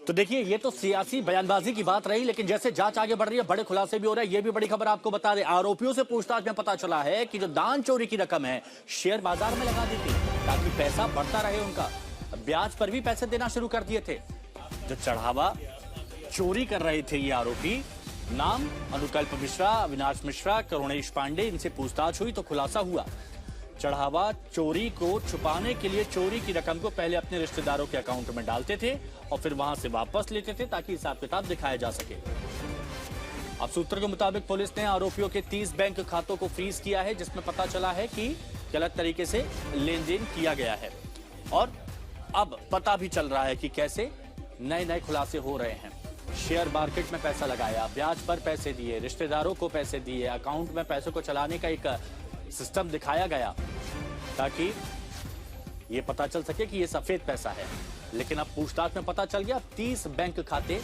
तो देखिए, ये तो सियासी बयानबाजी की बात रही, लेकिन जैसे जांच आगे बढ़ रही है, बड़े खुलासे भी हो रहे हैं। ये भी बड़ी खबर आपको बता दें, आरोपियों से पूछताछ में पता चला है कि जो दान चोरी की रकम है, शेयर बाजार में लगा दी थी ताकि पैसा बढ़ता रहे उनका। ब्याज पर भी पैसे देना शुरू कर दिए थे। जो चढ़ावा चोरी कर रहे थे ये आरोपी, नाम अनुकल्प मिश्रा, अविनाश मिश्रा, करुणेश पांडे, इनसे पूछताछ हुई तो खुलासा हुआ चढ़ावा चोरी को छुपाने के लिए चोरी की रकम को पहले अपने रिश्तेदारों के अकाउंट में डालते थे और फिर वहां से वापस लेते थे ताकि हिसाब किताब दिखाया जा सके। अब सूत्र के मुताबिक पुलिस ने आरोपियों के 30 बैंक खातों को फ्रीज किया है, जिसमें पता चला है कि गलत तरीके से लेन देन किया गया है। और अब पता भी चल रहा है कि कैसे नए नए खुलासे हो रहे हैं। शेयर मार्केट में पैसा लगाया, ब्याज पर पैसे दिए, रिश्तेदारों को पैसे दिए, अकाउंट में पैसों को चलाने का एक सिस्टम दिखाया गया ताकि ये पता चल सके कि ये सफेद पैसा है। लेकिन अब पूछताछ में पता चल गया 30 बैंक खाते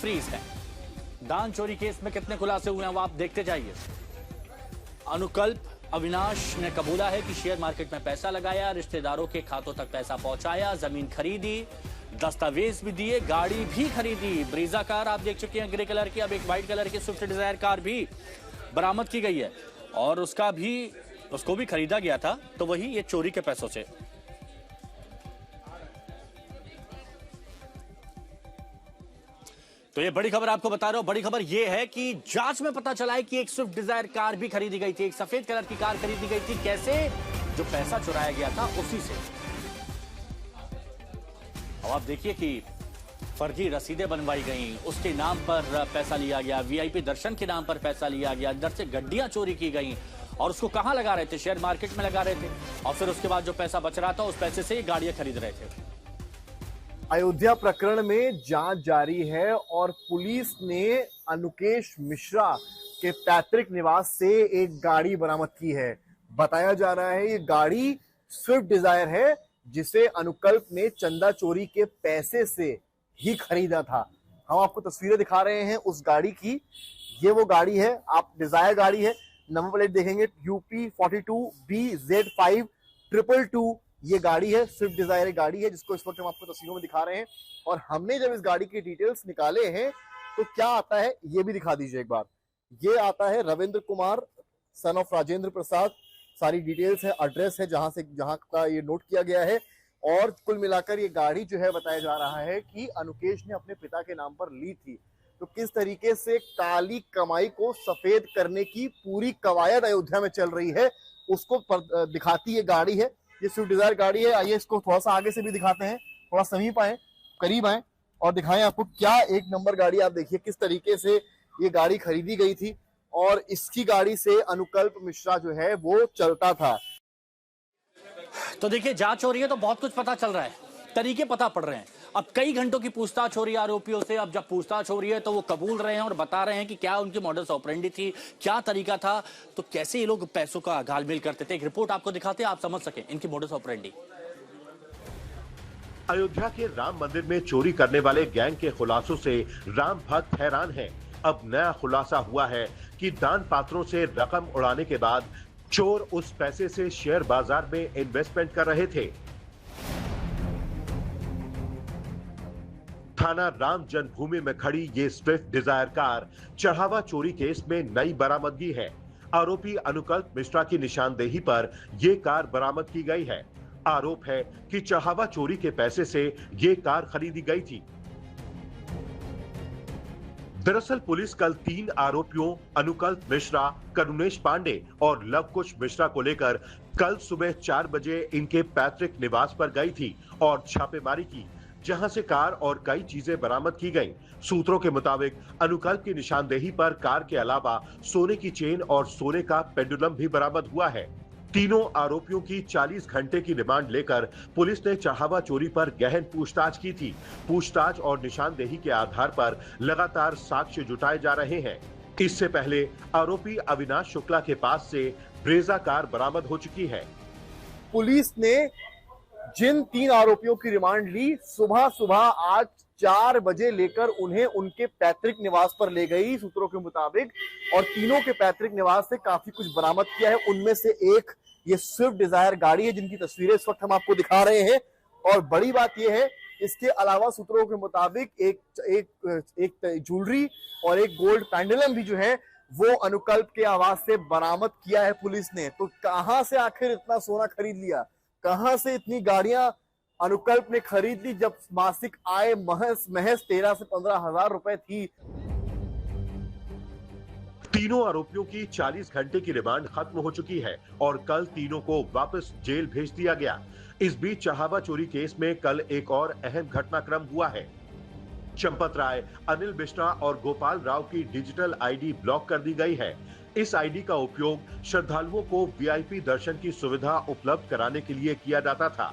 फ्रीज हैं। दान चोरी केस में कितने खुलासे हुए हैं वो आप देखते जाइए। अनुकल्प अविनाश ने कबूला है कि शेयर मार्केट में पैसा लगाया, रिश्तेदारों के खातों तक पैसा पहुंचाया, जमीन खरीदी, दस्तावेज भी दिए, गाड़ी भी खरीदी। ब्रीजा कार आप देख चुके हैं ग्रे कलर की, अब एक व्हाइट कलर की स्विफ्ट डिजायर कार भी बरामद की गई है और उसको भी खरीदा गया था, तो वही ये चोरी के पैसों से। तो ये बड़ी खबर आपको बता रहा हूं। बड़ी खबर ये है कि जांच में पता चला है कि एक स्विफ्ट डिजायर कार भी खरीदी गई थी, एक सफेद कलर की कार खरीदी गई थी। कैसे? जो पैसा चुराया गया था उसी से। अब आप देखिए कि फर्जी रसीदें बनवाई गई, उसके नाम पर पैसा लिया गया, वीआईपी दर्शन के नाम पर पैसा लिया गया, अंदर से गड्डियां चोरी की गई और उसको कहां लगा रहे थे? शेयर मार्केट में लगा रहे थे और फिर उसके बाद जो पैसा बच रहा था उस पैसे से गाड़ियां खरीद रहे थे। अयोध्या प्रकरण में जांच जारी है और पुलिस ने अनुकेश मिश्रा के पैतृक निवास से एक गाड़ी बरामद की है। बताया जा रहा है ये गाड़ी स्विफ्ट डिजायर है जिसे अनुकल्प ने चंदा चोरी के पैसे से ही खरीदा था। हम आपको तस्वीरें दिखा रहे हैं उस गाड़ी की। ये वो गाड़ी है, आप डिजायर गाड़ी है, नंबर प्लेट देखेंगे UP 42BZ5222। ये गाड़ी है, स्विफ्ट डिजायर गाड़ी है जिसको इस वक्त हम आपको तस्वीरों में दिखा रहे हैं। और हमने जब इस गाड़ी की डिटेल्स निकाले हैं तो क्या आता है ये भी दिखा दीजिए एक बार। ये आता है रविंद्र कुमार सन ऑफ राजेंद्र प्रसाद, सारी डिटेल्स है, एड्रेस है जहां का ये नोट किया गया है। और कुल मिलाकर ये गाड़ी जो है बताया जा रहा है कि अनुकेश ने अपने पिता के नाम पर ली थी। तो किस तरीके से काली कमाई को सफेद करने की पूरी कवायद अयोध्या में चल रही है उसको दिखाती ये गाड़ी है। ये स्विफ्ट डिजायर गाड़ी है। आइए इसको थोड़ा सा आगे से भी दिखाते हैं, थोड़ा समीप आए, करीब आए और दिखाएं आपको क्या एक नंबर गाड़ी। आप देखिए किस तरीके से ये गाड़ी खरीदी गई थी और इसकी गाड़ी से अनुकल्प मिश्रा जो है वो चलता था। तो देखिए, जांच हो रही है तो बहुत कुछ पता चल रहा है, तरीके पता पड़ रहे हैं। अब कई घंटों की पूछताछ हो रही है आरोपियों से। अब जब पूछताछ हो रही है तो वो कबूल रहे हैं और बता रहे हैं कि क्या उनकी मॉडस ऑपरेंडी थी, क्या तरीका था, तो कैसे ये लोग पैसों का घालमेल करते थे। एक रिपोर्ट आपको दिखाते हैं, आप समझ सकें इनकी मॉडस ऑपरेंडी। अयोध्या के राम मंदिर में चोरी करने वाले गैंग के खुलासों से राम भक्त हैरान हैं। अब नया खुलासा हुआ है कि दान पात्रों से रकम उड़ाने के बाद चोर उस पैसे से शेयर बाजार में इन्वेस्टमेंट कर रहे थे। थाना राम जन्मभूमि में खड़ी ये स्विफ्ट डिजायर कार चढ़ावा चोरी केस में नई बरामदगी है। आरोपी अनुकल्प मिश्रा की निशानदेही पर ये कार बरामद की गई है। आरोप है कि चढ़ावा चोरी के पैसे से ये कार खरीदी गई थी। दरअसल पुलिस कल 3 आरोपियों अनुकल्प मिश्रा, करुणेश पांडे और लवकुश मिश्रा को लेकर कल सुबह 4 बजे इनके पैतृक निवास पर गई थी और छापेमारी की, जहां से कार और कई चीजें बरामद की गईं। सूत्रों के मुताबिक अनुकल्प की निशानदेही पर कार के अलावा सोने की चेन और सोने का पेंडुलम भी बरामद हुआ है। तीनों आरोपियों की 40 घंटे की रिमांड लेकर पुलिस ने चढ़ावा चोरी पर गहन पूछताछ की थी। पूछताछ और निशानदेही के आधार पर लगातार साक्ष्य जुटाए जा रहे हैं। इससे पहले आरोपी अविनाश शुक्ला के पास से ब्रेजा कार बरामद हो चुकी है। पुलिस ने जिन 3 आरोपियों की रिमांड ली, सुबह आज 4 बजे लेकर उन्हें उनके पैतृक निवास पर ले गई सूत्रों के मुताबिक, और तीनों के पैतृक निवास से काफी कुछ बरामद किया है। उनमें से एक ये स्विफ्ट डिजायर गाड़ी है जिनकी तस्वीरें इस वक्त हम आपको दिखा रहे हैं। और बड़ी बात यह है इसके अलावा सूत्रों के मुताबिक एक ज्वेलरी और एक गोल्ड पेंडुलम भी जो है वो अनुकल्प के आवाज से बरामद किया है पुलिस ने। तो कहां से आखिर इतना सोना खरीद लिया, कहां से इतनी गाड़ियां अनुकल्प ने खरीद ली जब मासिक आय महज 13 से 15 हजार रुपए थी। तीनों आरोपियों की 40 घंटे की रिमांड खत्म हो चुकी है और कल तीनों को वापस जेल भेज दिया गया। इस बीच चाहाबा चोरी केस में कल एक और अहम घटनाक्रम हुआ है। चंपत राय, अनिल मिश्रा और गोपाल राव की डिजिटल आईडी ब्लॉक कर दी गई है। इस आईडी का उपयोग श्रद्धालुओं को वीआईपी दर्शन की सुविधा उपलब्ध कराने के लिए किया जाता था।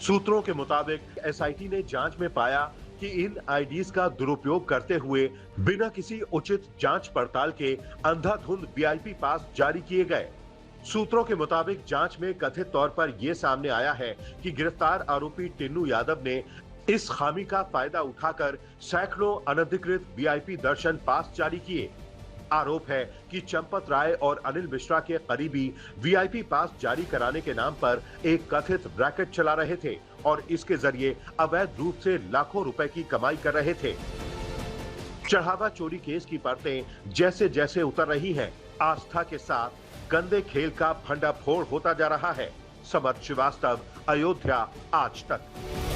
सूत्रों के मुताबिक एसआईटी ने जांच में पाया कि इन आईडीज का दुरुपयोग करते हुए बिना किसी उचित जांच पड़ताल के अंधाधुंध वीआईपी पास जारी किए गए। सूत्रों के मुताबिक जांच में कथित तौर पर यह सामने आया है कि गिरफ्तार आरोपी टिन्नू यादव ने इस खामी का फायदा उठाकर सैकड़ों अनधिकृत वीआईपी दर्शन पास जारी किए। आरोप है कि चंपत राय और अनिल मिश्रा के करीबी वीआईपी पास जारी कराने के नाम पर एक कथित रैकेट चला रहे थे और इसके जरिए अवैध रूप से लाखों रुपए की कमाई कर रहे थे। चाहाबा चोरी केस की परतें जैसे जैसे उतर रही हैं, आस्था के साथ गंदे खेल का भंडाफोड़ होता जा रहा है। समर्थ श्रीवास्तव, अयोध्या आज तक।